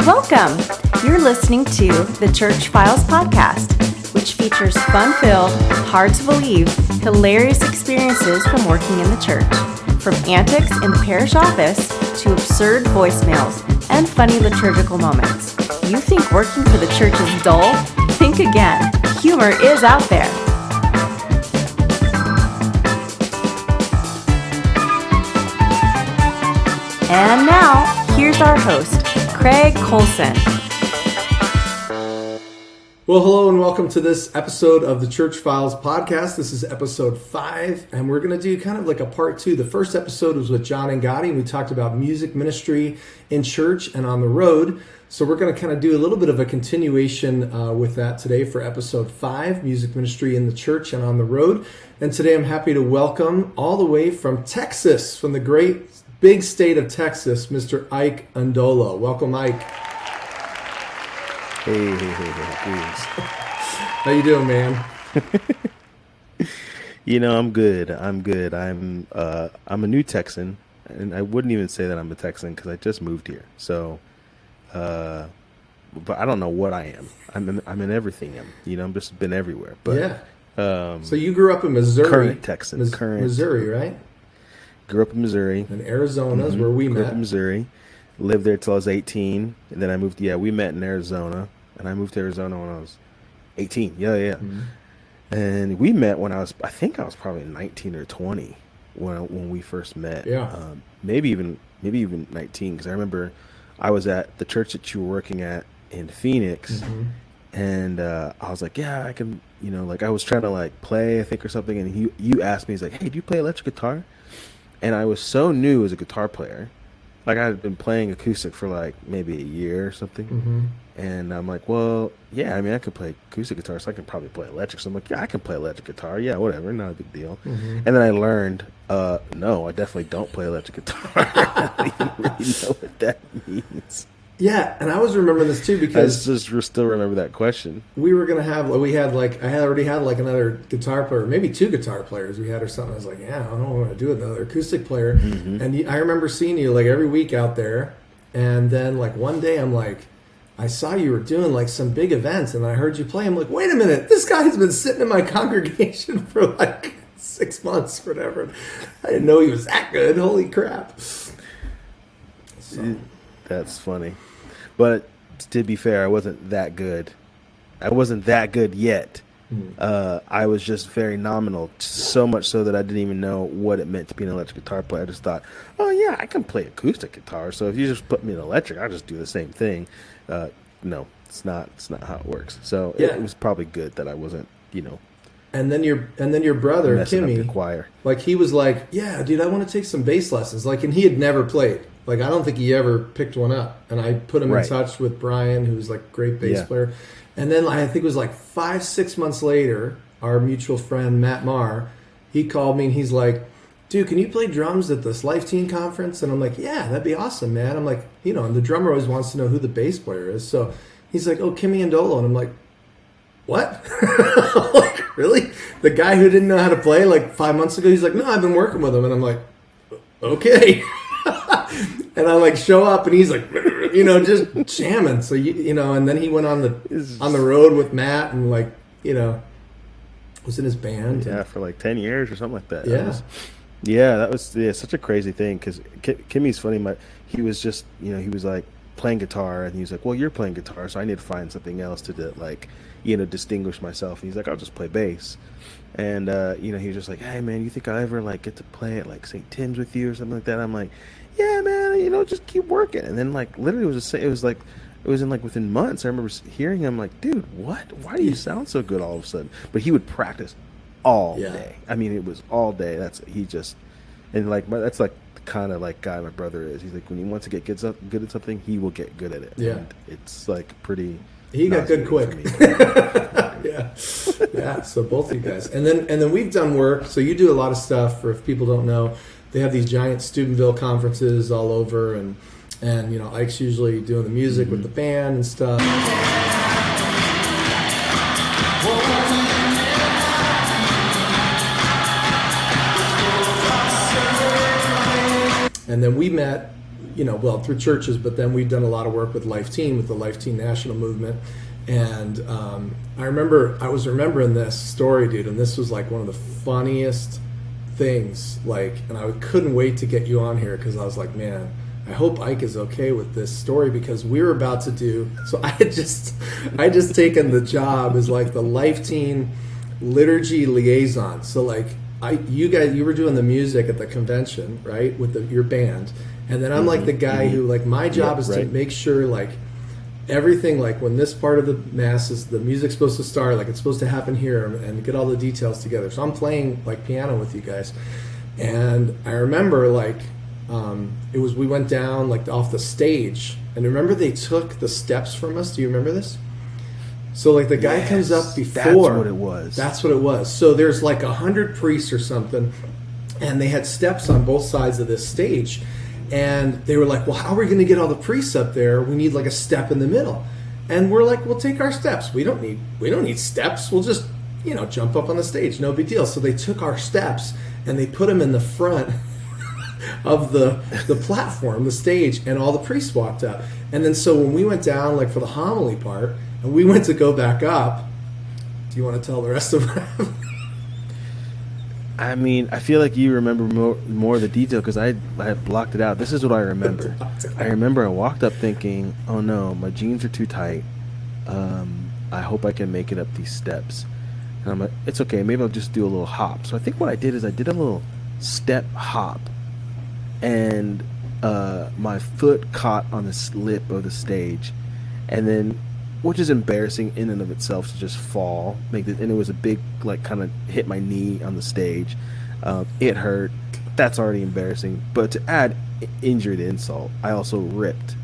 Welcome! You're listening to the Church Files podcast, which features fun-filled, hard-to-believe, hilarious experiences from working in the church. From antics in the parish office to absurd voicemails and funny liturgical moments. You think working for the church is dull? Think again. Humor is out there. And now, here's our host, Craig Colson. Well, hello and welcome to this episode of the Church Files podcast. This is episode 5, and we're going to do kind of like a part 2. The first episode was with John and Gotti, and we talked about music ministry in church and on the road. So we're going to kind of do a little bit of a continuation with that today for episode 5, music ministry in the church and on the road. And today I'm happy to welcome all the way from Texas, from the great big state of Texas, Mr. Ike Ndolo. Welcome, Ike. Hey. How you doing, man? I'm good. I'm a new Texan, and I wouldn't even say that I'm a Texan because I just moved here. So, but I don't know what I am. I'm in everything. I'm just been everywhere. But yeah. So you grew up in Missouri. Current Texan. Missouri, right? Grew up in Missouri. And Arizona is where we met. Grew up in Missouri. Lived there till I was 18, and then I moved. Yeah, we met in Arizona, and I moved to Arizona when I was 18. Yeah. Mm-hmm. And we met when I think I was probably 19 or 20 when we first met. Yeah. Maybe even 19, because I remember I was at the church that you were working at in Phoenix, mm-hmm. and I was like, yeah, I can. I was trying to play, I think, or something, and you asked me, he's like, hey, do you play electric guitar? And I was so new as a guitar player. I had been playing acoustic for maybe a year or something. Mm-hmm. And I'm like, well, yeah, I could play acoustic guitar, so I can probably play electric. So I'm like, yeah, I can play electric guitar. Yeah, whatever, not a big deal. Mm-hmm. And then I learned, no, I definitely don't play electric guitar. I don't even really know what that means. Yeah, and I was remembering this too because I just still remember that question. We were gonna have, I had already had another guitar player, maybe 2 guitar players we had or something. I was like, yeah, I don't want to do another acoustic player. Mm-hmm. And I remember seeing you every week out there, and then one day I'm like, I saw you were doing some big events, and I heard you play. I'm like, wait a minute, this guy's been sitting in my congregation for 6 months, whatever. I didn't know he was that good. Holy crap! So. That's funny. But to be fair, I wasn't that good. I wasn't that good yet. I was just very nominal, so much so that I didn't even know what it meant to be an electric guitar player. I just thought, oh yeah, I can play acoustic guitar, so if you just put me in electric, I'll just do the same thing. No, it's not how it works. So yeah. It was probably good that I wasn't, And then your brother Kimmy, choir. He was like, yeah, dude, I want to take some bass lessons. And he had never played. I don't think he ever picked one up. And I put him in touch with Brian, who's a great bass player. And then I think it was 5-6 months later, our mutual friend Matt Marr, he called me and he's like, dude, can you play drums at this Life Teen conference? And I'm like, yeah, that'd be awesome, man. I'm like, and the drummer always wants to know who the bass player is. So he's like, oh, Kimmy Ndolo. And I'm like, what? Really? The guy who didn't know how to play 5 months ago, he's like, no, I've been working with him. And I'm like, okay. And I show up and he's just jamming. So and then he went on the road with Matt and was in his band. Yeah, for 10 years or something like that. Yeah. That was such a crazy thing because Kimmy's funny. He was just he was playing guitar and he was like, well, you're playing guitar, so I need to find something else to do, distinguish myself. And he's like, I'll just play bass. And he was just like, hey man, you think I'll ever get to play at St. Tim's with you or something like that? I'm like, yeah man, just keep working. And then literally it was in within months I remember hearing him dude, what, why do you sound so good all of a sudden? But he would practice all day. It was all day. That's the kind of guy my brother is. He's when he wants to get good at something, he will get good at it. Yeah. And it's pretty. He got good quick. Yeah. So both of you guys, and then we've done work. So you do a lot of stuff. For if people don't know, they have these giant Steubenville conferences all over, and Ike's usually doing the music with the band and stuff. And then we met well, through churches, but then we've done a lot of work with Life Teen, with the Life Teen National Movement. And I was remembering this story, dude, and this was like one of the funniest things, like, and I couldn't wait to get you on here because I was like, man, I hope Ike is okay with this story, because we were about to do, so I just taken the job as like the Life Teen liturgy liaison. So like you were doing the music at the convention, right, with your band, and then I'm like the guy who, like, my job is to make sure, like, everything, like when this part of the mass is, the music's supposed to start, like it's supposed to happen here, and get all the details together. So I'm playing like piano with you guys, and I remember like we went down like off the stage, and remember they took the steps from us. Do you remember this? So like the guy comes up before. That's what it was. That's what it was. So there's like 100 priests or something, and they had steps on both sides of this stage. And they were like, well, how are we going to get all the priests up there? We need like a step in the middle. And we're like, we'll take our steps. We don't need steps. We'll just, jump up on the stage. No big deal. So they took our steps and they put them in the front of the platform, the stage, and all the priests walked up. And then so when we went down, like for the homily part, and we went to go back up, do you want to tell the rest of it? I mean, I feel like you remember more of the detail, because I had blocked it out. This is what I remember. I remember I walked up thinking, oh no, my jeans are too tight. I hope I can make it up these steps. And I'm like, it's okay, maybe I'll just do a little hop. So I think what I did is I did a little step hop, and my foot caught on the lip of the stage, and then, which is embarrassing in and of itself to just fall, and it was a big, like, kind of hit my knee on the stage. It hurt. That's already embarrassing. But to add injury to insult, I also ripped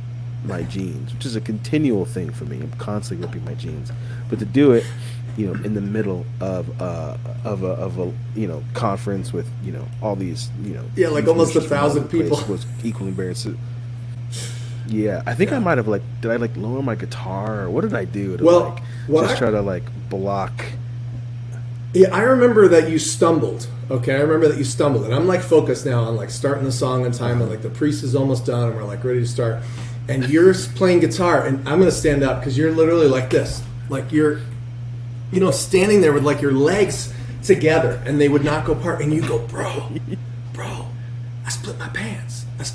my jeans, which is a continual thing for me. I'm constantly ripping my jeans. But to do it, in the middle of a conference with all these like almost 1,000 people, was equally embarrassing. Yeah, I think I might have did I lower my guitar, or what did I do to try to block? Yeah, I remember that you stumbled. Okay, I remember that you stumbled, and I'm focused now on starting the song on time, and the priest is almost done, and we're ready to start, and you're playing guitar, and I'm gonna stand up because you're literally like this, you're, standing there with your legs together, and they would not go apart, and you go, bro, I split my pants. And I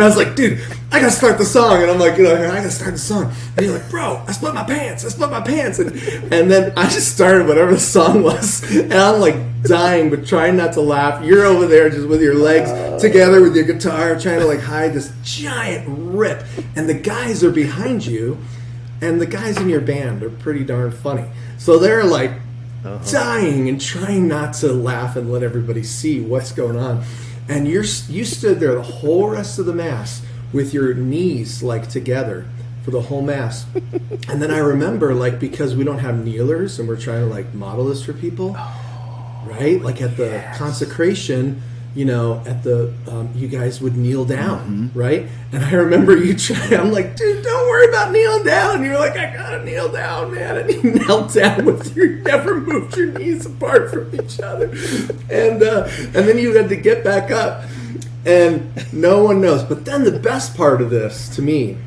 was like, dude, I gotta start the song. And I'm like, I gotta start the song. And you're like, bro, I split my pants. And then I just started whatever the song was. And I'm dying, but trying not to laugh. You're over there just with your legs together with your guitar, trying to hide this giant rip. And the guys are behind you. And the guys in your band are pretty darn funny. So they're dying and trying not to laugh and let everybody see what's going on, and you stood there the whole rest of the mass with your knees together for the whole mass. And then I remember because we don't have kneelers and we're trying to model this for people, right? At the consecration, at the you guys would kneel down, right? And I remember you trying. I'm like, dude, don't worry about kneeling down. And you're like, I gotta kneel down, man. And you knelt down you never moved your knees apart from each other. And then you had to get back up, and no one knows. But then the best part of this to me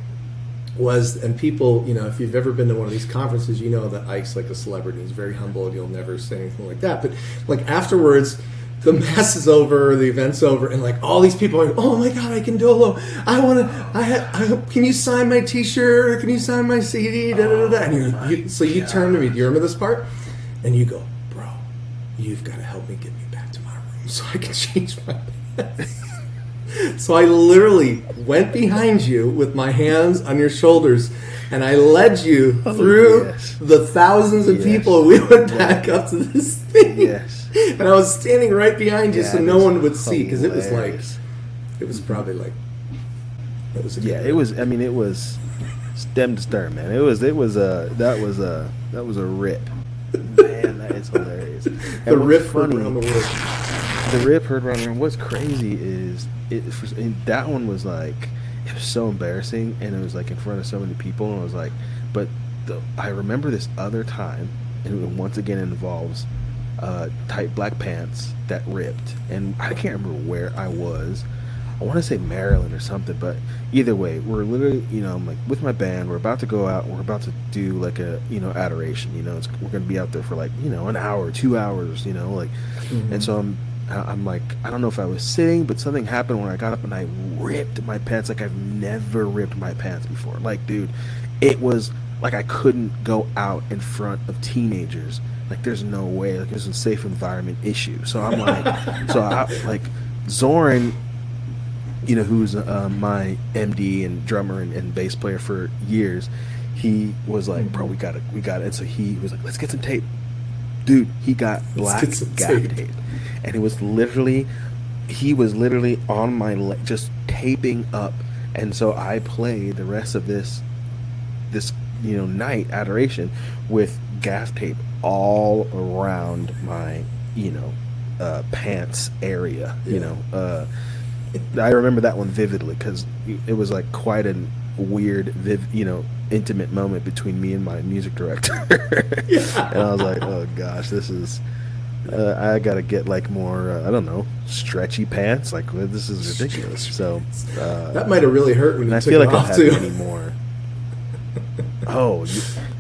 was, and people, if you've ever been to one of these conferences, you know that Ike's a celebrity. He's very humble, and you'll never say anything like that. But afterwards, the mass is over, the event's over, and all these people are like, oh my God, Ike Ndolo, can you sign my t-shirt, or can you sign my CD, And so you turn to me, do you remember this part? And you go, bro, you've got to help me get me back to my room so I can change my pants. So I literally went behind you with my hands on your shoulders, and I led you through the thousands of people. We went back up to this thing. Yes. And I was standing right behind you, so no one would see, because it was probably it was a good it was. I mean, it was stem to stern, man. That was a rip. Man, that is hilarious. The rip heard around the world. The rip heard around the world. What's crazy is that one was it was so embarrassing, and it was in front of so many people, and I was I remember this other time, and it once again involves tight black pants that ripped, and I can't remember where I was. I want to say Maryland or something, but either way, we're literally, I'm like with my band. We're about to go out. We're about to do like a, adoration. We're gonna be out there for like, an hour, 2 hours. And so I'm like, I don't know if I was sitting, but something happened when I got up and I ripped my pants like I've never ripped my pants before. Like, dude, it was like I couldn't go out in front of teenagers. Like, there's no way. Like, there's a safe environment issue. So I'm like, Zoran, who's my MD and drummer and bass player for years, he was like, bro, we got it. And so he was like, let's get some tape. Dude, he got black gaff tape. And he was literally on my leg, just taping up. And so I played the rest of this night, adoration, with gaff tape all around my, pants area, I remember that one vividly because it was like quite a weird, intimate moment between me and my music director. And I was like, oh gosh, this is, I gotta get like more, I don't know, stretchy pants. Like, this is ridiculous. So that might have really hurt when you took I feel it like off I too. have any more. Oh,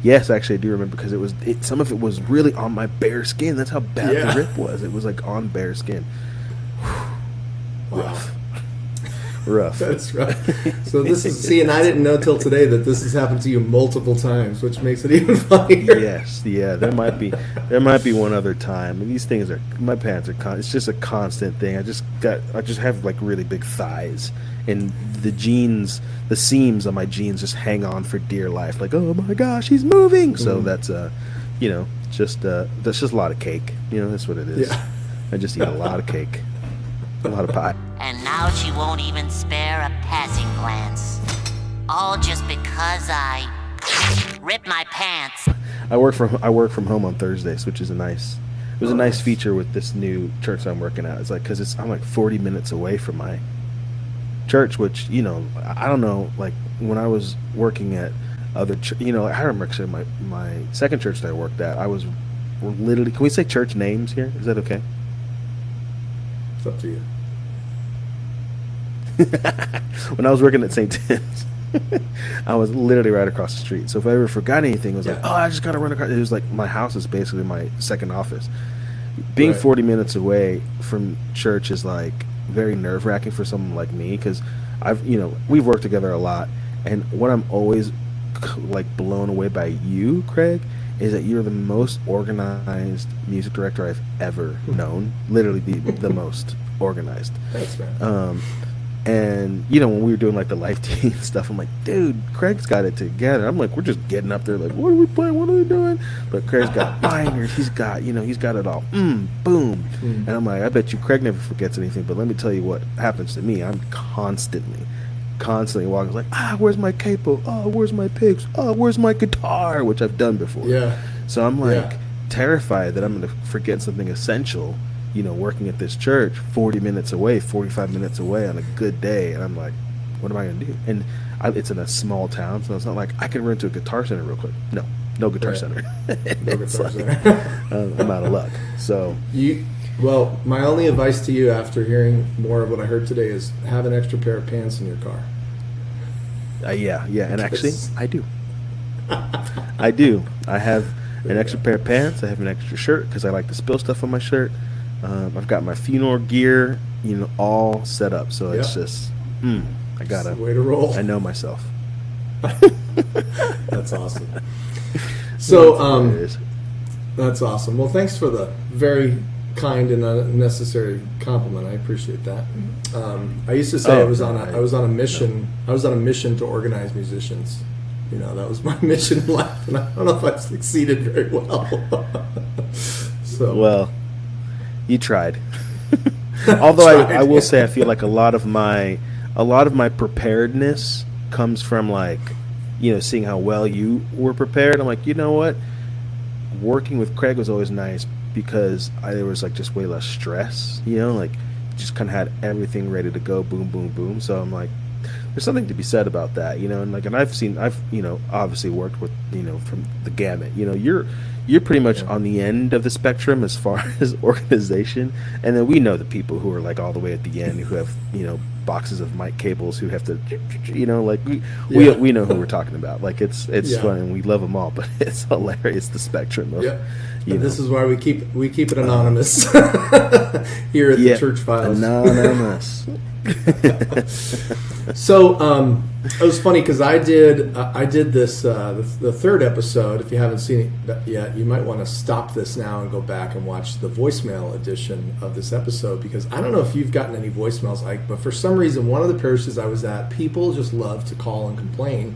yes, actually, I do remember because some of it was really on my bare skin. That's how bad the rip was. It was like on bare skin. Wow. Rough. That's right. So this is, and I didn't know till today that this has happened to you multiple times, which makes it even funnier. Yes, yeah. There might be one other time. And these things my pants are it's just a constant thing. I just have like really big thighs, and the jeans, the seams on my jeans just hang on for dear life. Like, oh my gosh, he's moving. So that's that's just a lot of cake. That's what it is. Yeah. I just eat a lot of cake, a lot of pie. And now she won't even spare a passing glance. All just because I ripped my pants. I work from home on Thursdays, which is a nice feature with this new church I'm working at. It's like, because I'm like 40 minutes away from my church, which, I don't know, like when I was working at other I remember actually my second church that I worked at, I was literally, can we say church names here? Is that okay? It's up to you. When I was working at St. Tim's, I was literally right across the street. So if I ever forgot anything, it was like, oh, I just got to run across. It was like my house is basically my second office. Being 40 minutes away from church is like very nerve-wracking for someone like me, because we've worked together a lot, and what I'm always like blown away by you, Craig, is that you're the most organized music director I've ever known. Literally the most organized. Thanks, man. And when we were doing like the live team stuff, I'm like, dude, Craig's got it together. I'm like, we're just getting up there like, what are we playing? What are we doing? But Craig's got binders. He's got it all. Boom. And I'm like, I bet you Craig never forgets anything. But let me tell you what happens to me. I'm constantly walking like, where's my capo? Oh, where's my picks? Oh, where's my guitar? Which I've done before. Yeah. So I'm like terrified that I'm going to forget something essential, working at this church 40 minutes away, 45 minutes away on a good day. And I'm like, what am I going to do? And it's in a small town, so it's not like I can run to a Guitar Center real quick. No Guitar Center. No Guitar Center. I'm out of luck. So well, my only advice to you after hearing more of what I heard today is have an extra pair of pants in your car. Yeah. And actually, I do. I have an extra pair of pants. I have an extra shirt because I like to spill stuff on my shirt. I've got my funeral gear, all set up. So it's just, I gotta. That's the way to roll. I know myself. That's awesome. So, that's awesome. Well, thanks for the very kind and necessary compliment. I appreciate that. I used to say I was on a mission. I was on a mission to organize musicians. That was my mission in life, and I don't know if I've succeeded very well. So well. You tried. Although I will say I feel like a lot of my preparedness comes from like, seeing how well you were prepared. I'm like, you know what? Working with Craig was always nice because there was like just way less stress, like just kind of had everything ready to go, boom, boom, boom. So I'm like, there's something to be said about that, and I've obviously worked with, from the gamut. You're pretty much on the end of the spectrum as far as organization, and then we know the people who are like all the way at the end who have boxes of mic cables who have to, like we know who we're talking about. Like it's fun and we love them all, but it's hilarious, the spectrum of. This is why we keep it anonymous here at the Church Files. Anonymous. So it was funny because I did this the third episode. If you haven't seen it yet, you might want to stop this now and go back and watch the voicemail edition of this episode, because I don't know if you've gotten any voicemails, Ike, but for some reason one of the parishes I was at, people just love to call and complain.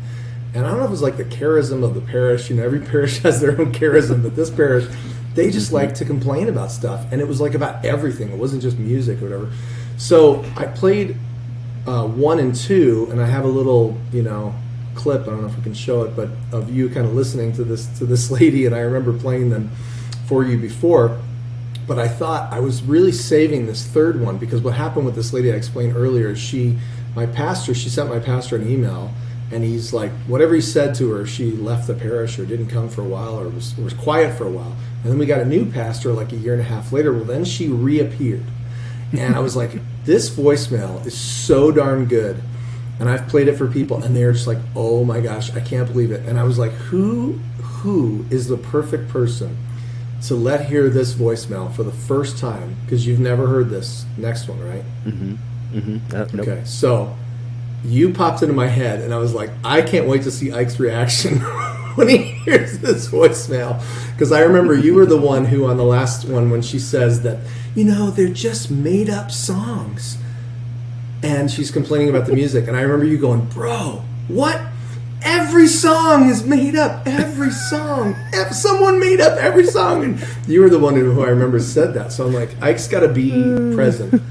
And I don't know if it was like the charism of the parish. Every parish has their own charism, but this parish, they just like to complain about stuff. And it was like about everything. It wasn't just music or whatever. So I played 1 and 2, and I have a little, clip. I don't know if we can show it, but of you kind of listening to this lady. And I remember playing them for you before. But I thought I was really saving this third one, because what happened with this lady I explained earlier is she sent my pastor an email. And he's like, whatever he said to her, she left the parish or didn't come for a while or was quiet for a while. And then we got a new pastor like a year and a half later. Well, then she reappeared. And I was like, this voicemail is so darn good. And I've played it for people, and they're just like, oh my gosh, I can't believe it. And I was like, who is the perfect person to let hear this voicemail for the first time? Because you've never heard this next one, right? Nope. Okay, so you popped into my head, and I was like, I can't wait to see Ike's reaction when he hears this voicemail. Because I remember you were the one who, on the last one, when she says that, they're just made up songs. And she's complaining about the music. And I remember you going, bro, what? Every song is made up. Every song. Someone made up every song. And you were the one who I remember said that. So I'm like, Ike's got to be present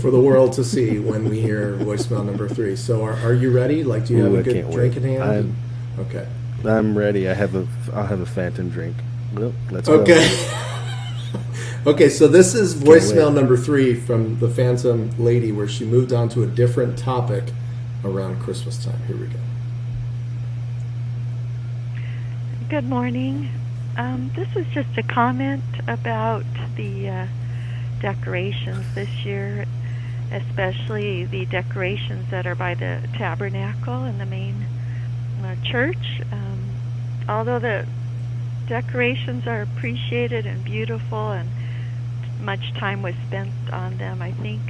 for the world to see when we hear voicemail number 3. So are you ready? Like, do you have a good drink in hand? Okay. I'm ready. I'll have a Phantom drink. Well, let's go. Okay. Okay, so this is voicemail number 3 from the Phantom lady, where she moved on to a different topic around Christmas time. Here we go. Good morning. This is just a comment about the decorations this year, especially the decorations that are by the tabernacle in the main church. Although the decorations are appreciated and beautiful and much time was spent on them, I think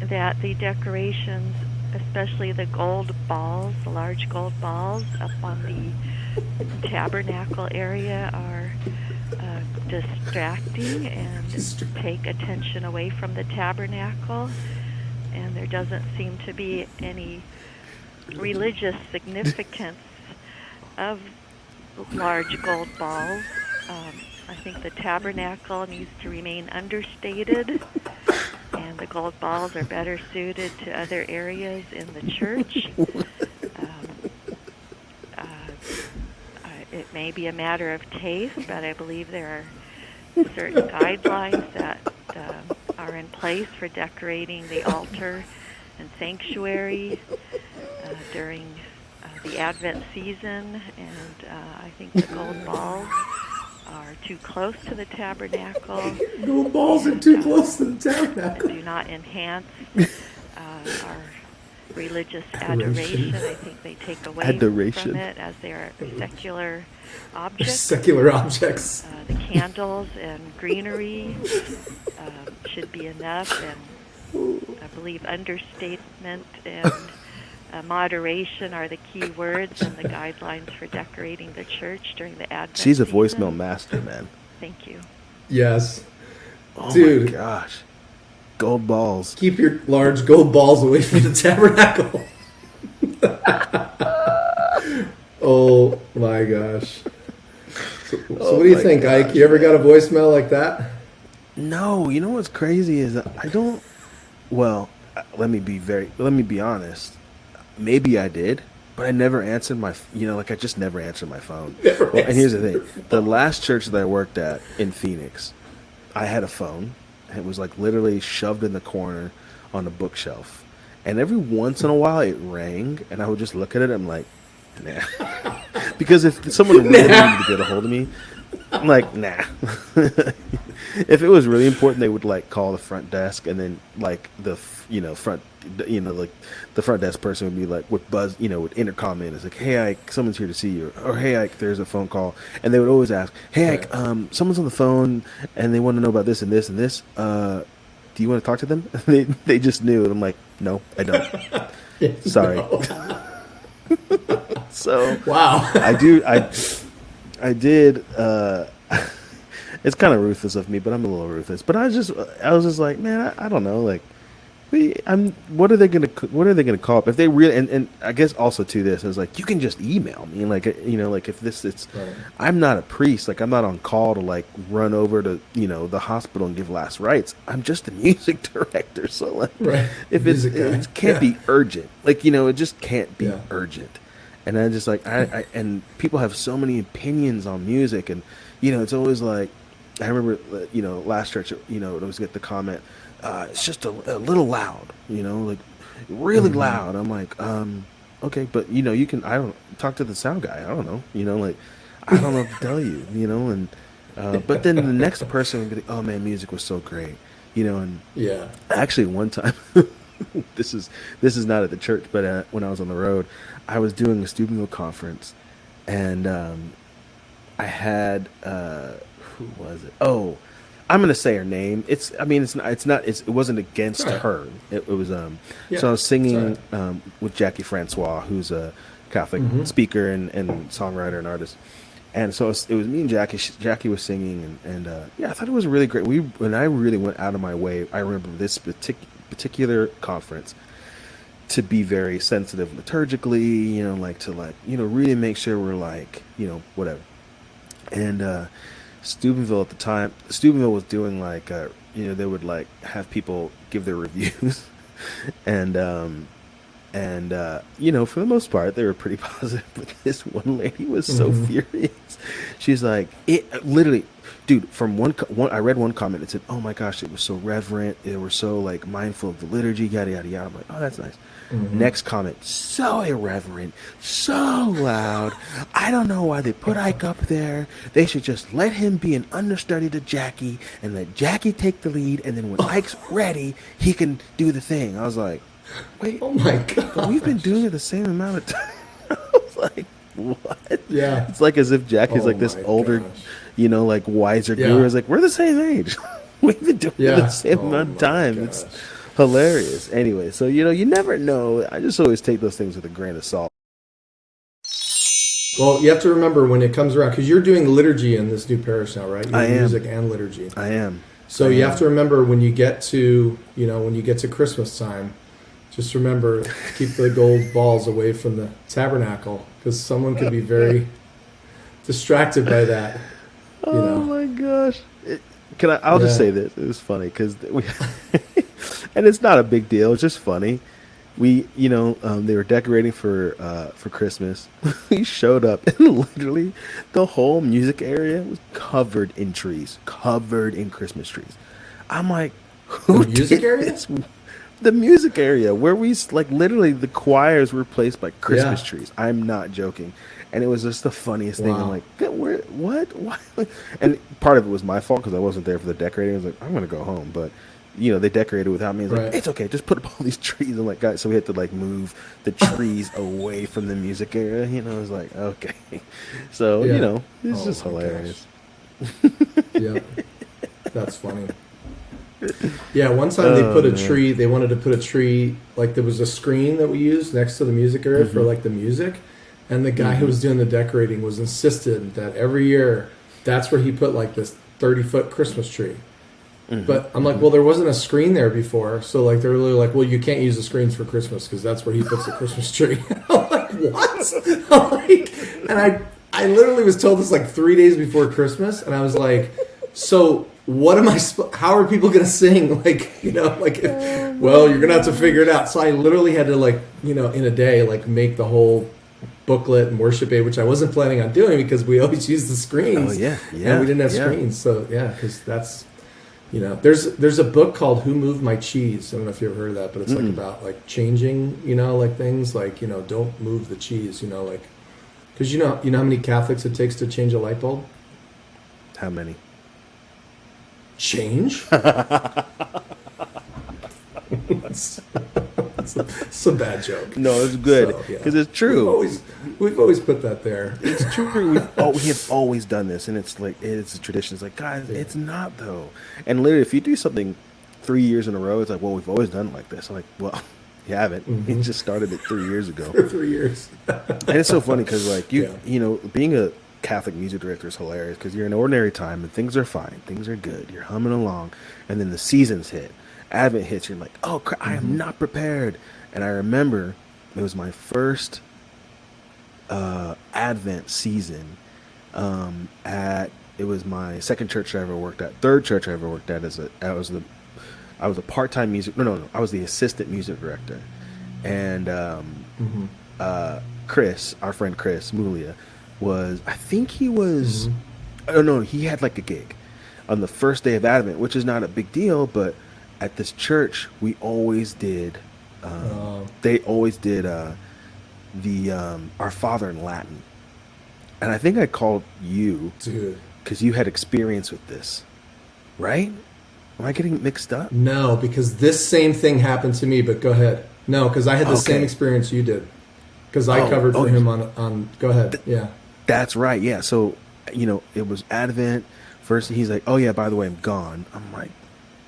that the decorations, especially the gold balls, the large gold balls up on the tabernacle area, are distracting and take attention away from the tabernacle, and there doesn't seem to be any religious significance of large gold balls. I think the tabernacle needs to remain understated, and the gold balls are better suited to other areas in the church. It may be a matter of taste, but I believe there are certain guidelines that are in place for decorating the altar and sanctuary during the Advent season, and I think the gold balls are too close to the tabernacle. Gold balls are too close to the tabernacle. Do not enhance our religious adoration. I think they take away from it, as they are secular objects. Secular objects. The candles and greenery should be enough, and I believe understatement and moderation are the key words and the guidelines for decorating the church during the Advent She's a season. voicemail master, man. Thank you. Yes. Oh Dude. my gosh. Gold balls. Keep your large gold balls away from the tabernacle. Oh my gosh. So what do you think, Ike? You ever got a voicemail like that? No, you know what's crazy is that I don't. Well, let me be honest. Maybe I did, but I never answered my. I just never answered my phone. And here's the thing: the last church that I worked at in Phoenix, I had a phone. It was like literally shoved in the corner on a bookshelf, And every once in a while it rang, and I would just look at it. I'm like, nah. Because if someone really needed to get a hold of me, I'm like, nah. If it was really important, they would like call the front desk, and then like the front desk person would be like, would buzz, would intercom in. It's like, hey Ike, someone's here to see you, or hey Ike, there's a phone call, and they would always ask, hey Ike, someone's on the phone and they want to know about this and this and this. Do you want to talk to them? They just knew, and I'm like, no, I don't. Sorry. So wow. I did. It's kind of ruthless of me, but I'm a little ruthless. But I was just like, man, I don't know, like, what are they gonna call up if they really? And I guess also to this is like, you can just email me, like, like if it's right. I'm not a priest, like I'm not on call to like run over to the hospital and give last rites. I'm just a music director, so like, right. If it can't be urgent, like it just can't be urgent. And I just like I and people have so many opinions on music, and it's always like, I remember last church, it always get the comment, it's just a little loud, like really loud. I'm like, okay, but you can, I don't talk to the sound guy. I don't know, like I don't know what to tell you, and but then the next person would be like, oh man, music was so great, and actually one time, this is not at the church, but when I was on the road, I was doing a Steubenville conference, and I had who was it? Oh, I'm gonna say her name. It wasn't against her. It was so I was singing with Jackie Francois, who's a Catholic speaker and songwriter and artist. And so it was me and Jackie. Jackie was singing, and I thought it was really great. When I really went out of my way, I remember this particular conference, to be very sensitive liturgically, really make sure we're like, whatever. And Steubenville at the time, Steubenville was doing like, they would like have people give their reviews, and for the most part, they were pretty positive. But this one lady was so furious. She's like, it literally, dude, from one, I read one comment that said, oh my gosh, it was so reverent. They were so like mindful of the liturgy, yada, yada, yada. I'm like, oh, that's nice. Next comment, so irreverent, so loud. I don't know why they put Ike up there. They should just let him be an understudy to Jackie and let Jackie take the lead. And then when Ike's ready, he can do the thing. I was like, wait, oh my God, but we've been doing it the same amount of time. I was like, what? Yeah, it's like as if Jackie's like this older, like wiser guru. It's like, we're the same age. We've been doing it the same amount of time. Gosh. It's hilarious. Anyway, so you never know. I just always take those things with a grain of salt. Well, you have to remember when it comes around, because you're doing liturgy in this new parish now, right? You're music and liturgy. I am. So you have to remember when you get to Christmas time, just remember, keep the gold balls away from the tabernacle, because someone could be very distracted by that. Oh my gosh! I'll just say this. It was funny because and it's not a big deal. It's just funny. They were decorating for Christmas. We showed up, and literally the whole music area was covered in trees, covered in Christmas trees. I'm like, who the music did area? this? The music area where we like literally the choirs were replaced by Christmas trees. I'm not joking, and it was just the funniest thing. I'm like, what? Why? And part of it was my fault because I wasn't there for the decorating. I was like, I'm gonna go home, but they decorated without me. I was like, it's okay, just put up all these trees. I'm like, guys, so we had to like move the trees away from the music area. I was like, okay, so it's just hilarious. Yeah, that's funny. Yeah, one time they put a tree. They wanted to put a tree, like there was a screen that we used next to the music area for like the music, and the guy who was doing the decorating was insistent that every year that's where he put like this 30-foot Christmas tree. But I'm like, well, there wasn't a screen there before, so like they're really like, well, you can't use the screens for Christmas because that's where he puts the Christmas tree. I'm like, what? And I literally was told this like 3 days before Christmas, and I was like, so what am I? How are people gonna sing? Like, well, you're gonna have to figure it out. So I literally had to like, in a day, like make the whole booklet and worship aid, which I wasn't planning on doing because we always use the screens. Oh yeah, and we didn't have screens. So yeah, because that's, You know, there's a book called Who Moved My Cheese? I don't know if you ever heard of that, but it's like about like changing, you know, like things like, you know, don't move the cheese, you know, like, because you know how many Catholics it takes to change a light bulb? How many? Change? It's a bad joke. No, it's good because it's true. We've always put that there. It's true. We have always done this, and it's like it's a tradition. It's like, guys, it's not though. And literally, if you do something 3 years in a row, it's like, well, we've always done it like this. I'm like, well, you haven't. You just started it 3 years ago. For 3 years. And it's so funny because like you know, being a Catholic music director is hilarious because you're in ordinary time and things are fine, things are good, you're humming along, and then the seasons hit. Advent hits, you're like, oh, I am not prepared. And I remember it was my first Advent season it was my second church I ever worked at, third church I ever worked at. I was a part-time I was the assistant music director. And Chris, our friend Chris Mulia, he had like a gig on the first day of Advent, which is not a big deal, but at this church, we always did. They always did Our Father in Latin, and I think I called you because you had experience with this, right? Am I getting mixed up? No, because this same thing happened to me. But go ahead. No, because I had the same experience you did. Because I covered for him on. Go ahead. Yeah, that's right. Yeah, so you know it was Advent. First, he's like, "Oh yeah, by the way, I'm gone." I'm like,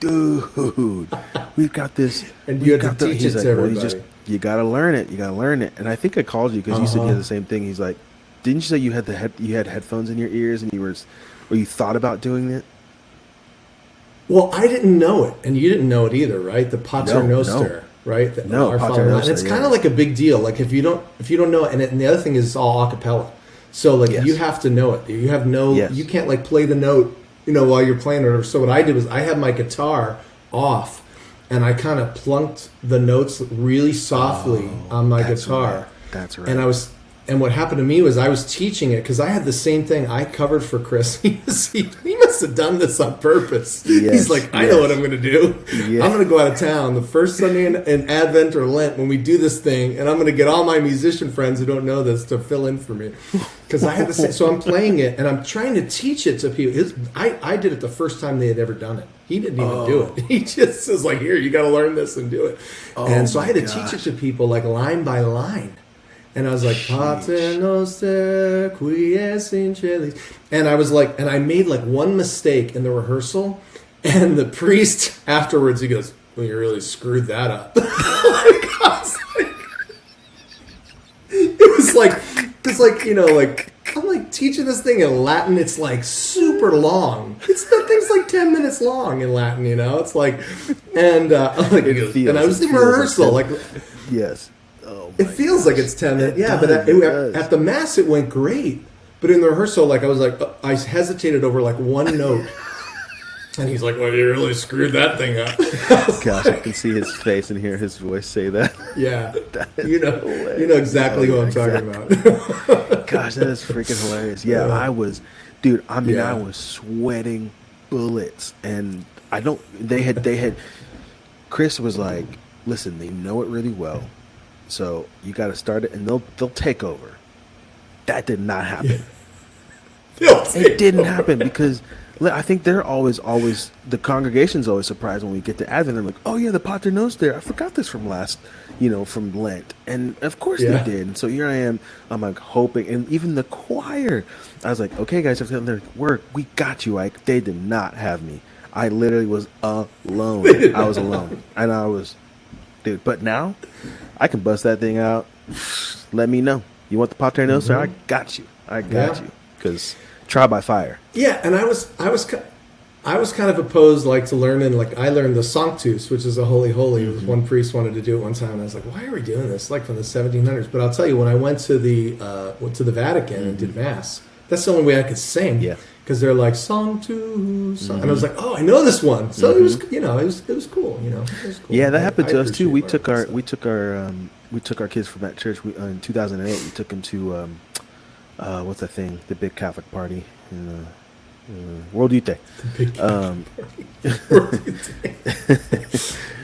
dude, we've got this. And you had to teach it to everybody. You got to learn it. You got to learn it. And I think I called you because you said you had the same thing. He's like, didn't you say you had you had headphones in your ears and you thought about doing it? Well, I didn't know it, and you didn't know it either, right? The Pater Noster, right? Our Father Noster, and it's kind of like a big deal. Like if you don't know it, and the other thing is it's all a cappella. So like you have to know it. You have you can't like play the note, you know, while you're playing or whatever. So what I did was I had my guitar off and I kind of plunked the notes really softly on my guitar. Right. That's right. And what happened to me was I was teaching it because I had the same thing. I covered for Chris. He must have done this on purpose. Yes, he's like, I know what I'm going to do. Yes. I'm going to go out of town the first Sunday in Advent or Lent when we do this thing, and I'm going to get all my musician friends who don't know this to fill in for me. Because I had the same. So I'm playing it, and I'm trying to teach it to people. I did it the first time they had ever done it. He didn't even do it. He just was like, here, you got to learn this and do it. And so I had to teach it to people like line by line. And I was like, Pater Noster, qui es in celis. And I was like, and I made like one mistake in the rehearsal. And the priest afterwards, he goes, well, you really screwed that up. It's like, you know, like, I'm like teaching this thing in Latin. It's like super long. That thing's like 10 minutes long in Latin, you know? It's like, and and I was in rehearsal. Like, yes. It feels like it's 10 minutes. Yeah, but at the Mass, it went great. But in the rehearsal, like, I was like, I hesitated over like one note. And he's like, well, you really screwed that thing up. Gosh, I can see his face and hear his voice say that. Yeah. You know exactly who I'm talking about. Gosh, that is freaking hilarious. Yeah, I was sweating bullets. And they had, Chris was like, listen, they know it really well. So you got to start it, and they'll take over. That did not happen. It didn't happen because I think they're always the congregation's always surprised when we get to Advent. I'm like, oh yeah, the Pater Noster. I forgot this from from Lent, and of course they did. And so here I am. I'm like hoping, and even the choir. I was like, okay, guys, if they're work, we got you, Ike. They did not have me. I literally was alone. I was alone, and I was, dude. But now, I can bust that thing out. Let me know. You want the Pater Noster? I got you. I got you. Because trial by fire. Yeah, and I was kind of opposed, like, to learning. Like, I learned the Sanctus, which is a holy holy. One priest wanted to do it one time, and I was like, why are we doing this? Like from the 1700s. But I'll tell you, when I went to the Vatican and did Mass, that's the only way I could sing. Yeah. Because they're like Sanctus, and I was like, oh, I know this one. So it was, it was cool. It was cool. Yeah, that happened to us too. We took our kids from that church. In 2008, we took them to what's that thing? The big Catholic party in World Youth Day.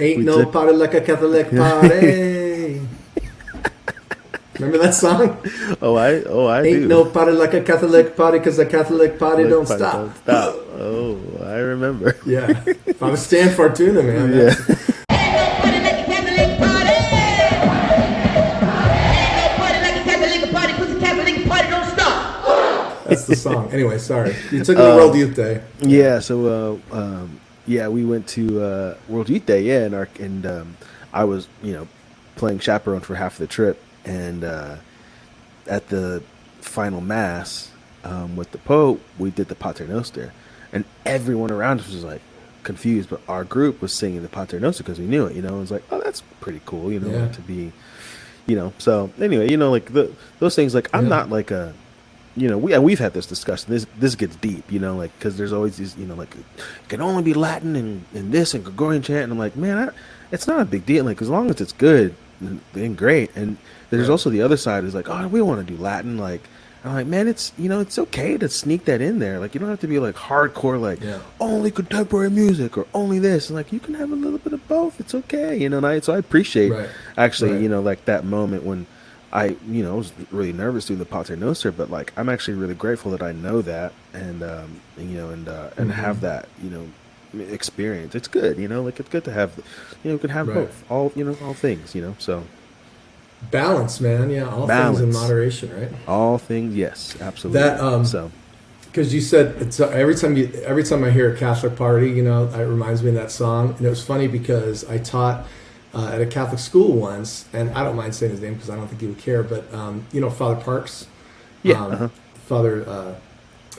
Ain't no party like a Catholic party. Remember that song? I Ain't do. no party like a Catholic party because a Catholic party don't Party stop. don't stop. Oh, I remember. Yeah. Father Stan Fortuna, man. Yeah. That's the song. Anyway, sorry. You took me to World Youth Day. Yeah. So, we went to World Youth Day. Yeah, and I was, playing chaperone for half the trip, and at the final mass with the Pope, we did the Pater Noster, and everyone around us was like confused, but our group was singing the Pater Noster because we knew it. It was like, oh, that's pretty cool. Yeah. To be, So anyway, like those things. Like I'm not like a. We've had this discussion. This gets deep, because there's always these, like it can only be Latin and this and Gregorian chant, and I'm like, man, it's not a big deal. Like as long as it's good, then great. And there's also the other side is like, oh, we want to do Latin. Like I'm like, man, it's it's okay to sneak that in there. Like you don't have to be like hardcore, like only contemporary music or only this. And like you can have a little bit of both. It's okay, And so I appreciate actually, like that moment when. I was really nervous doing the Pater Noster, but like I'm actually really grateful that I know that and have that experience. It's good, like it's good to have, you can have both, all things, so balance, man. Yeah, all balance. Things in moderation, right? All things, yes, absolutely. That because you said it's every time I hear a Catholic party, it reminds me of that song, and it was funny because I taught. At a Catholic school once, and I don't mind saying his name because I don't think he would care, but Father Parks. Father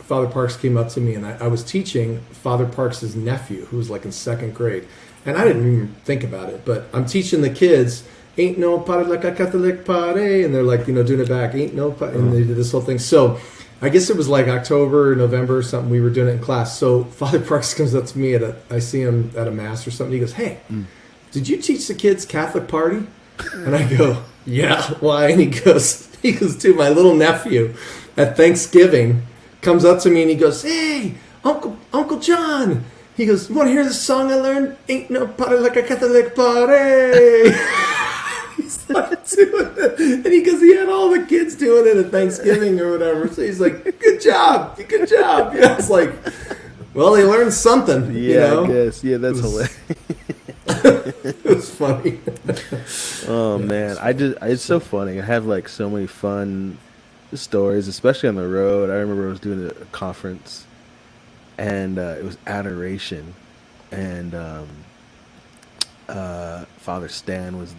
Parks came up to me, and I was teaching Father Parks' nephew, who was like in second grade, and I didn't even think about it, but I'm teaching the kids, ain't no party like a Catholic party, and they're like, doing it back, ain't no party, and they did this whole thing. So I guess it was like October, November or something, we were doing it in class. So Father Parks comes up to me I see him at a mass or something, he goes, hey, did you teach the kids Catholic party? And I go, yeah, why? And he goes, dude, my little nephew at Thanksgiving comes up to me and he goes, hey, Uncle John. He goes, you want to hear the song I learned? Ain't no party like a Catholic party. He's like doing it. And he goes, he had all the kids doing it at Thanksgiving or whatever. So he's like, good job. It's like, well, he learned something. Yeah, I guess. Yeah, that's hilarious. It was funny. Oh man, it's so funny. I have like so many fun stories, especially on the road. I remember I was doing a conference, and it was adoration, and Father Stan was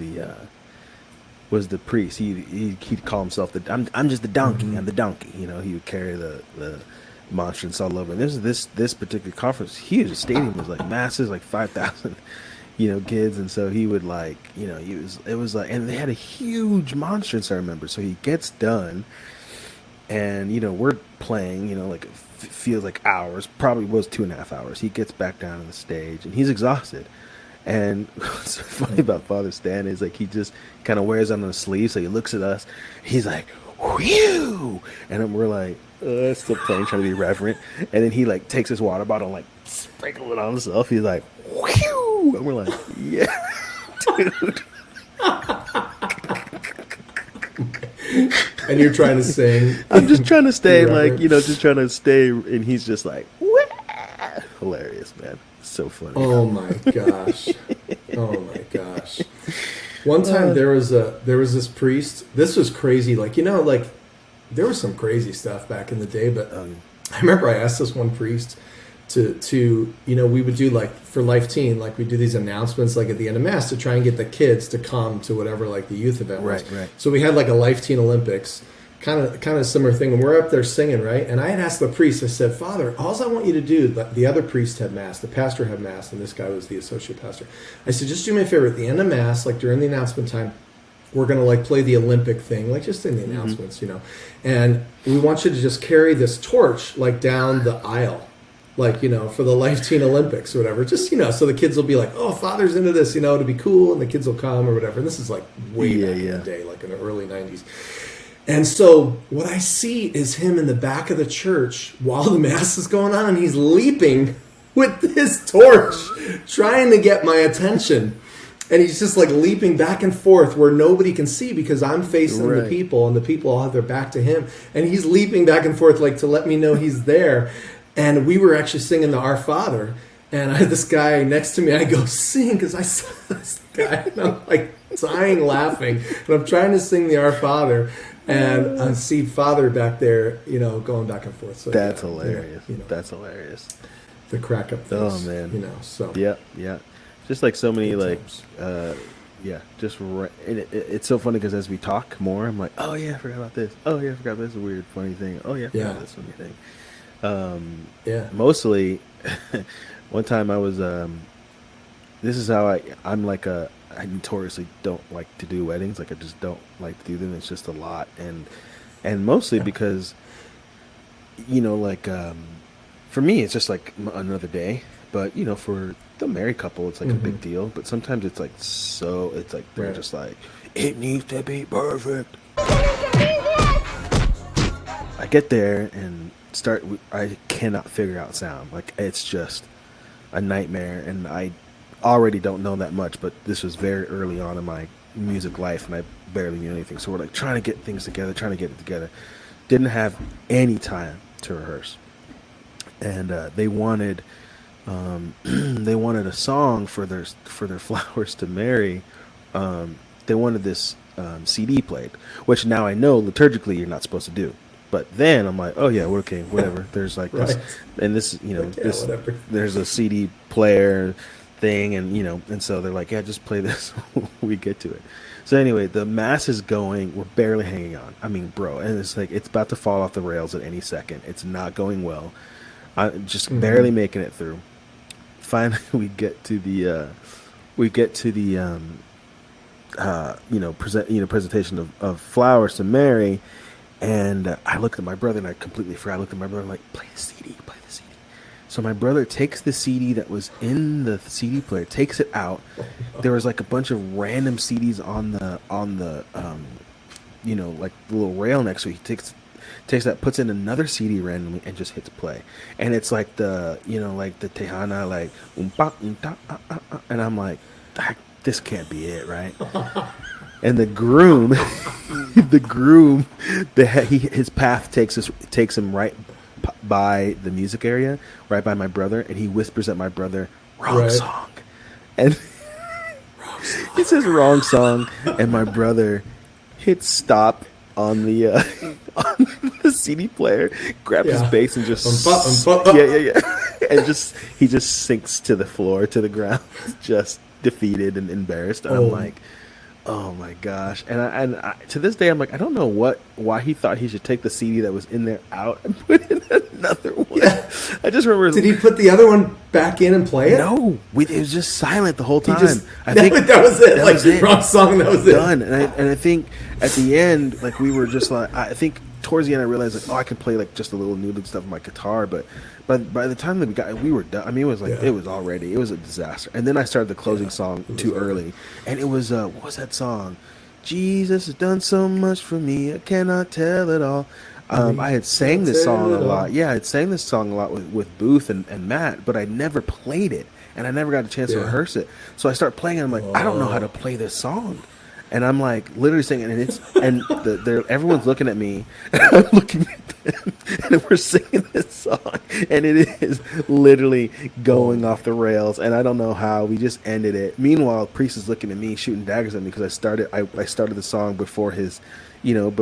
the priest. He'd call himself I'm just the donkey. I'm the donkey. He would carry the monstrance all over. And this particular conference, huge. The stadium was like massive, like 5,000. Kids, and so he would like, it was like, and they had a huge monstrance, I remember. So he gets done, and we're playing, like it feels like hours, probably was 2.5 hours. He gets back down on the stage, and he's exhausted. And what's so funny about Father Stan is like he just kind of wears it on his sleeve, so he looks at us, he's like, whew, and then we're like, still playing, trying to be reverent, and then he like takes his water bottle and like sprinkle it on himself. He's like, whew. And we're like, yeah, dude. And you're trying to sing. I'm just trying to stay, like, just trying to stay. And he's just like, wah! Hilarious, man. So funny. Oh my gosh. One time there was this priest. This was crazy. Like, there was some crazy stuff back in the day, but I remember I asked this one priest to we would do like for Life Teen, like we do these announcements like at the end of Mass to try and get the kids to come to whatever like the youth event was. Right. So we had like a Life Teen Olympics, kind of a similar thing, and we're up there singing, right? And I had asked the priest, I said, Father, all I want you to do, the other priest had Mass, the pastor had Mass, and this guy was the associate pastor. I said, just do me a favor, at the end of Mass, like during the announcement time, we're going to like play the Olympic thing, like just in the announcements, and we want you to just carry this torch like down the aisle, like, for the Life Teen Olympics or whatever, just, so the kids will be like, oh, Father's into this, to be cool, and the kids will come or whatever. And this is like way back in the day, like in the early 90s. And so what I see is him in the back of the church while the mass is going on, and he's leaping with his torch, trying to get my attention. And he's just like leaping back and forth where nobody can see because I'm facing the people and the people all have their back to him. And he's leaping back and forth like to let me know he's there. And we were actually singing the Our Father. And I had this guy next to me. I go, sing, because I saw this guy. And I'm like dying laughing. And I'm trying to sing the Our Father. And I see Father back there, going back and forth. So that's hilarious. That's hilarious. The crack up things. Oh, man. So. Yeah. Just like so many, it's so funny because as we talk more, I'm like, oh yeah, I forgot about this. Oh yeah, I forgot this weird, funny thing. Oh yeah, I forgot this funny thing. Mostly, one time I was, this is how I'm like I notoriously don't like to do weddings. Like I just don't like to do them. It's just a lot. And mostly because, for me, it's just like another day. But, for the married couple, it's like a big deal. But sometimes it's like they're just like, it needs to be perfect. I get there and I cannot figure out sound. Like, it's just a nightmare. And I already don't know that much. But this was very early on in my music life. And I barely knew anything. So we're like trying to get things together, trying to get it together. Didn't have any time to rehearse. And they wanted a song for their Flowers to Mary. They wanted this CD played, which now I know liturgically you're not supposed to do. But then I'm like, oh yeah, okay, whatever. There's like this, and this, whatever. There's a CD player thing, and so they're like, yeah, just play this. We get to it. So anyway, the mass is going. We're barely hanging on. I mean, bro, and it's like it's about to fall off the rails at any second. It's not going well. I'm just barely making it through. Finally, we get to the presentation of Flowers to Mary, and I looked at my brother and I completely forgot. I looked at my brother like, play the CD. So my brother takes the CD that was in the CD player, takes it out. There was like a bunch of random CDs on the like the little rail next to it. He takes that, puts in another CD randomly, and just hits play. And it's like the Tejana, like and I'm like, this can't be it, right? And the groom, his path takes him right by the music area, right by my brother, and he whispers at my brother, "Wrong song," and it says "wrong song," and my brother hits stop on the CD player, grabs his bass, and just and he just sinks to the floor, to the ground, just defeated and embarrassed. And I'm like, oh my gosh! And I to this day I'm like, I don't know why he thought he should take the CD that was in there out and put in another one. Yeah. I just remember. Did he put the other one back in and play it? No, it was just silent the whole time. I think that was it. That was it. Wrong song. That was done. it. And I think at the end, like we were just like, I think towards the end I realized like, I can play like just a little noodling stuff on my guitar, but by the time that we were done, I mean, it was like it was a disaster. And then I started the closing song too early, and it was what was that song? Jesus has done so much for me, I cannot tell it all. I had sang this song a lot. Yeah, I had sang this song a lot with Booth and Matt, but I never played it, and I never got a chance to rehearse it. So I start playing, and I'm like, I don't know how to play this song. And I'm like literally singing, and everyone's looking at me, and I'm looking at them, and we're singing this song, and it is literally going off the rails, and I don't know how. We just ended it. Meanwhile, Priest is looking at me, shooting daggers at me because I started the song before his, he didn't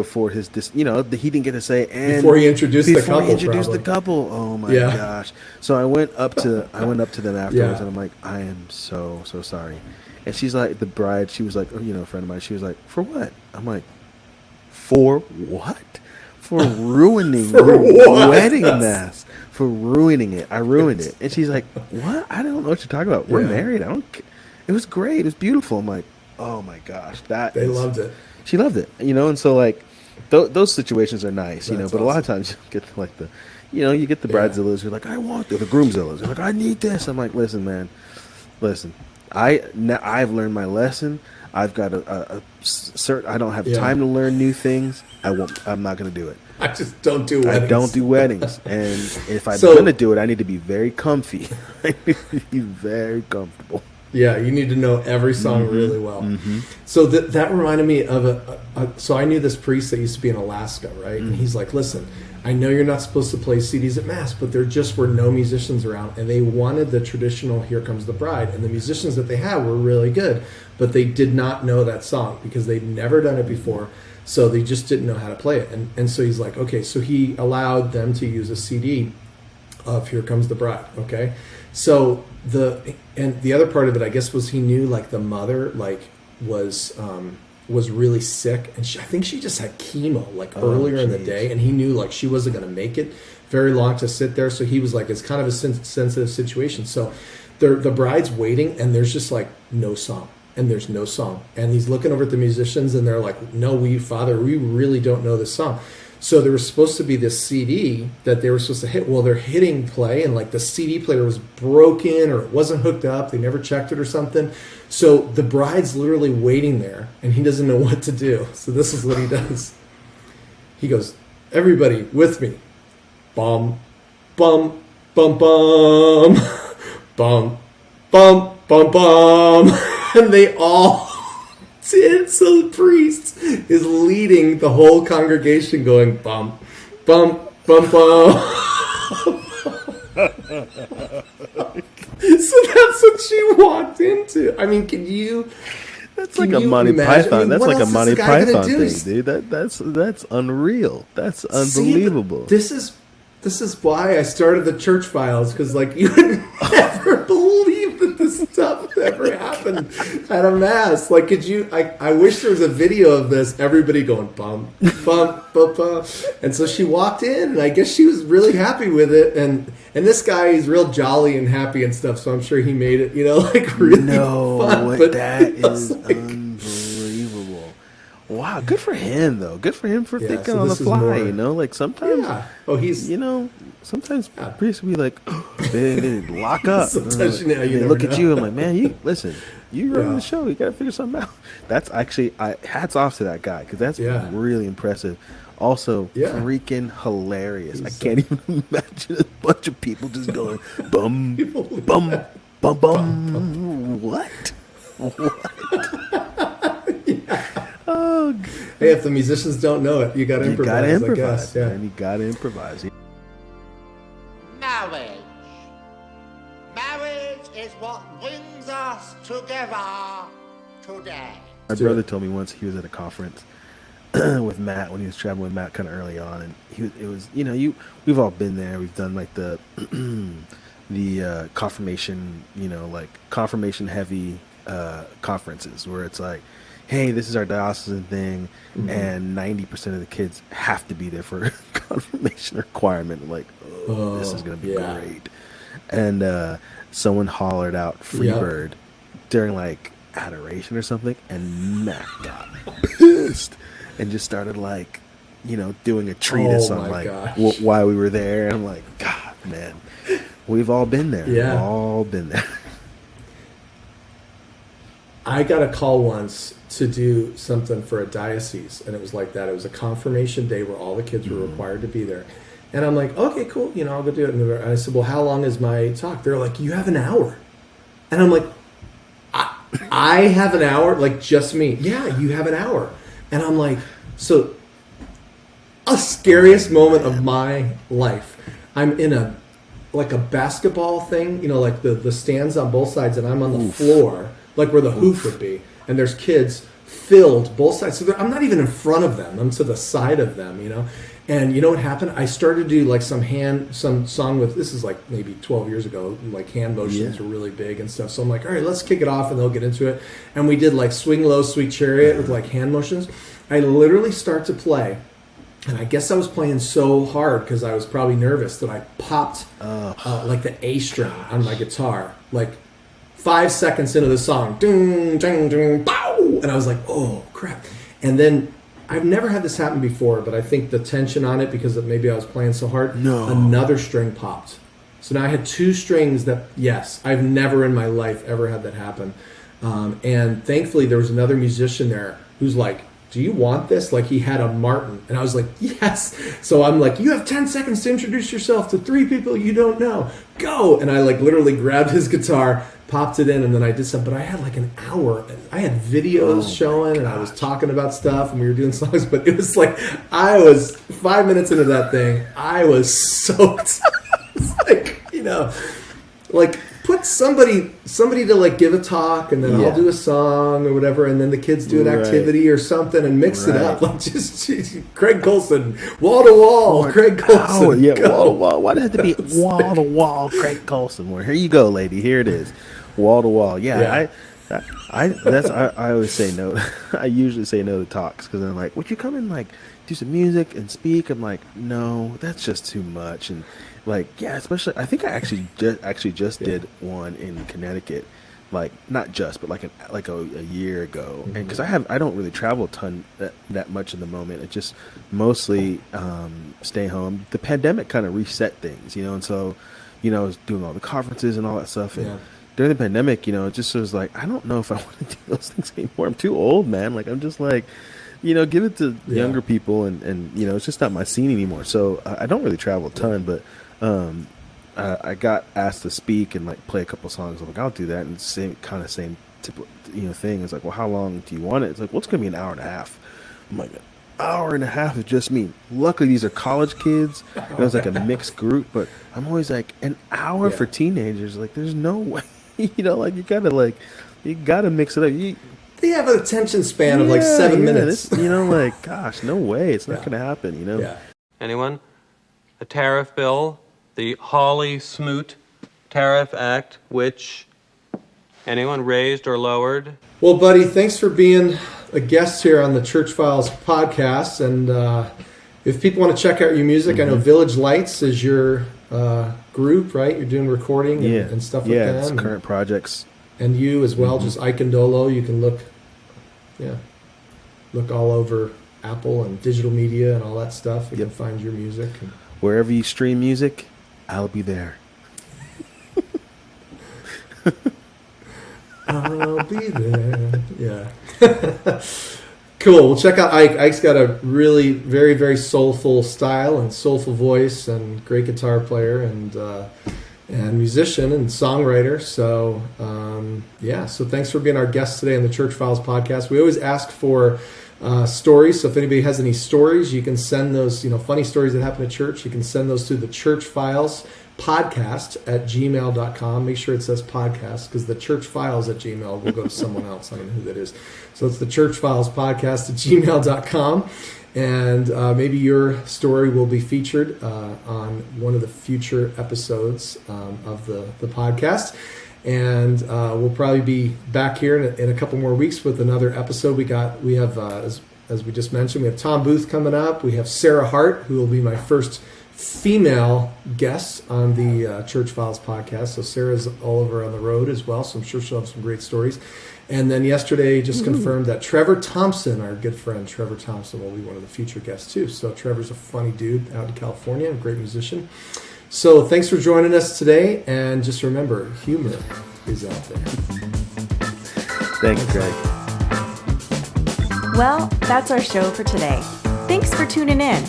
get to say and before he introduced the couple. Oh my gosh! So I went up to them afterwards, and I'm like, I am so sorry. And she's like, the bride, she was like, a friend of mine, she was like, for what? I'm like, for what? For ruining your wedding mass. For ruining it. I ruined it. And she's like, what? I don't know what you're talking about. We're married. It was great. It was beautiful. I'm like, oh my gosh. They loved it. She loved it. And so like, those situations are nice, but awesome. A lot of times you get like you get the bridezillas who are like, I want the groomzillas. They're like, I need this. I'm like, listen, man, I've learned my lesson. I've got a certain. I don't have time to learn new things. I'm not going to do it. I just don't do weddings. I don't do weddings, and if I'm going to do it, I need to be very comfy. I need to be very comfortable. Yeah, you need to know every song really well. Mm-hmm. So that reminded me of so I knew this priest that used to be in Alaska, right? And he's like, listen, I know you're not supposed to play CDs at Mass, but there just were no musicians around, and they wanted the traditional Here Comes the Bride, and the musicians that they had were really good, but they did not know that song because they'd never done it before, so they just didn't know how to play it. And so he's like, okay, so he allowed them to use a CD of Here Comes the Bride, okay? So the other part of it, I guess, was he knew like the mother was really sick, and I think she just had chemo earlier in the day, and he knew like she wasn't going to make it very long to sit there. So he was like, it's kind of a sensitive situation. So the bride's waiting, and there's just like no song, and there's no song, and he's looking over at the musicians, and they're like, no, Father, we really don't know this song. So there was supposed to be this CD that they were supposed to hit. Well, they're hitting play, and like the CD player was broken or it wasn't hooked up. They never checked it or something. So the bride's literally waiting there, and he doesn't know what to do. So this is what he does. He goes, everybody with me. Bum, bum, bum, bum. Bum, bum, bum, bum. And they all did. So the priest is leading the whole congregation going bum, bum, bum, bum. So that's what she walked into. I mean, can you? That's like a Monty Python. I mean, that's like a Monty Python thing, dude. That's unreal. That's unbelievable. See, this is why I started the Church Files, because like you would never believe that this stuff ever happened at a Mass. Like, could you? I wish there was a video of this. Everybody going bum, bum, bum, bum. And so she walked in, and I guess she was really happy with it. And this guy, he's real jolly and happy and stuff. So I'm sure he made it, like really fun. But that is unbelievable. Wow, good for him though. Good for him for thinking on the fly. Like sometimes. Yeah. Oh, he's. Sometimes priests will be like, they lock up. Sometimes they look at you. I'm like, man, you running the show. You got to figure something out. That's actually, hats off to that guy, because that's really impressive. Also, freaking hilarious. I can't even imagine a bunch of people just going bum, bum, bum, bum. What? Oh, hey, if the musicians don't know it, you got to improvise. I guess. Yeah. And you got to improvise. Marriage is what brings us together today. My brother told me once he was at a conference with Matt, when he was traveling with Matt kind of early on, and we've all been there. We've done like the confirmation, like confirmation heavy conferences where it's like, hey, this is our diocesan thing, and 90% of the kids have to be there for confirmation requirement. I'm like, this is going to be great. And someone hollered out Freebird during like adoration or something, and Matt got pissed and just started like, doing a treatise on like why we were there. And I'm like, God, man, we've all been there. Yeah. We've all been there. I got a call once to do something for a diocese, and it was like that. It was a confirmation day where all the kids were required to be there. And I'm like, okay, cool, I'll go do it. And I said, well, how long is my talk? They're like, you have an hour. And I'm like, I have an hour? Like, just me? Yeah, you have an hour. And I'm like, so a scariest moment of my life. I'm in a basketball thing, like the stands on both sides, and I'm on the floor, like where the hoop would be. And there's kids filled both sides. So I'm not even in front of them. I'm to the side of them, And you know what happened? I started to do like some song with, this is like maybe 12 years ago, like hand motions were really big and stuff. So I'm like, all right, let's kick it off and they'll get into it. And we did like Swing Low, Sweet Chariot with like hand motions. I literally start to play. And I guess I was playing so hard because I was probably nervous that I popped like the A string on my guitar. Like 5 seconds into the song. Ding, ding, ding, pow! And I was like, oh, crap. And then I've never had this happen before, but I think the tension on it, because maybe I was playing so hard, another string popped. So now I had two strings that, I've never in my life ever had that happen. And thankfully there was another musician there who's like, do you want this? Like, he had a Martin. And I was like, yes. So I'm like, you have 10 seconds to introduce yourself to 3 people you don't know. Go. And I like literally grabbed his guitar, popped it in, and then I did something. But I had like an hour. I had videos showing, and I was talking about stuff, and we were doing songs. But it was like, I was 5 minutes into that thing. I was soaked. It's like, like, put somebody to like give a talk, and then I'll do a song or whatever, and then the kids do an activity or something and mix it up. Like just Craig Colson, wall to wall, Craig Colson. Oh yeah, wall to wall. Why does it have to be wall to wall, Craig Colson? Well, here you go, lady. Here it is, wall to wall. Yeah. I always say no. I usually say no to talks because I'm like, would you come and like do some music and speak? I'm like, no, that's just too much. And like, yeah, especially I think I actually just did one in Connecticut, like not just, but like a year ago. Mm-hmm. And because I don't really travel a ton that much in the moment. It's just mostly stay home. The pandemic kind of reset things, and so I was doing all the conferences and all that stuff. And during the pandemic, it just was like, I don't know if I want to do those things anymore. I'm too old, man. Like I'm just like, give it to younger people, and it's just not my scene anymore. So I don't really travel a ton, but I got asked to speak and like play a couple songs. I'm like, I'll do that, and same type of, thing. It's like, well, how long do you want it? It's like, well, it's gonna be an hour and a half. I'm like, an hour and a half is just me. Luckily, these are college kids. It was like a mixed group, but I'm always like, an hour for teenagers. Like, there's no way. Like you gotta mix it up. They have an attention span of like 7 minutes. Like, gosh, no way. It's not gonna happen. Yeah. Anyone? A tariff bill, the Hawley-Smoot Tariff Act, which anyone raised or lowered? Well, buddy, thanks for being a guest here on the Church Files podcast. And if people want to check out your music, I know Village Lights is your group, right? You're doing recording and stuff with them. Yeah, it's current projects. And you as well, just Ike Ndolo. You can look all over Apple and digital media and all that stuff. You can find your music. Wherever you stream music, I'll be there. I'll be there. Yeah. Cool. Well, check out Ike. Ike's got a really very, very soulful style and soulful voice, and great guitar player and musician and songwriter. So, So thanks for being our guest today on the Church Files podcast. We always ask for stories. So if anybody has any stories, you can send those, funny stories that happen at church. You can send those to the Church Files podcast at gmail.com. Make sure it says podcast, because the Church Files at Gmail will go to someone else. I don't know who that is. So it's the Church Files podcast at gmail.com. And maybe your story will be featured on one of the future episodes of the podcast. And we'll probably be back here in a couple more weeks with another episode. We have as we just mentioned, we have Tom Booth coming up. We have Sarah Hart, who will be my first female guest on the Church Files podcast. So Sarah's all over on the road as well, so I'm sure she'll have some great stories. And then yesterday just confirmed that Trevor Thompson, our good friend Trevor Thompson, will be one of the future guests too. So Trevor's a funny dude out in California, a great musician. So thanks for joining us today, and just remember, humor is out there. Thanks, Greg. Well, that's our show for today. Thanks for tuning in.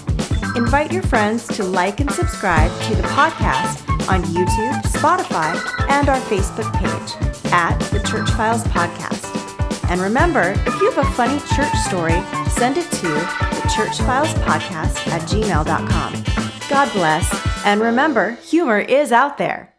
Invite your friends to like and subscribe to the podcast on YouTube, Spotify, and our Facebook page at the Church Files Podcast. And remember, if you have a funny church story, send it to the Church Files Podcast at gmail.com. God bless, and remember, humor is out there.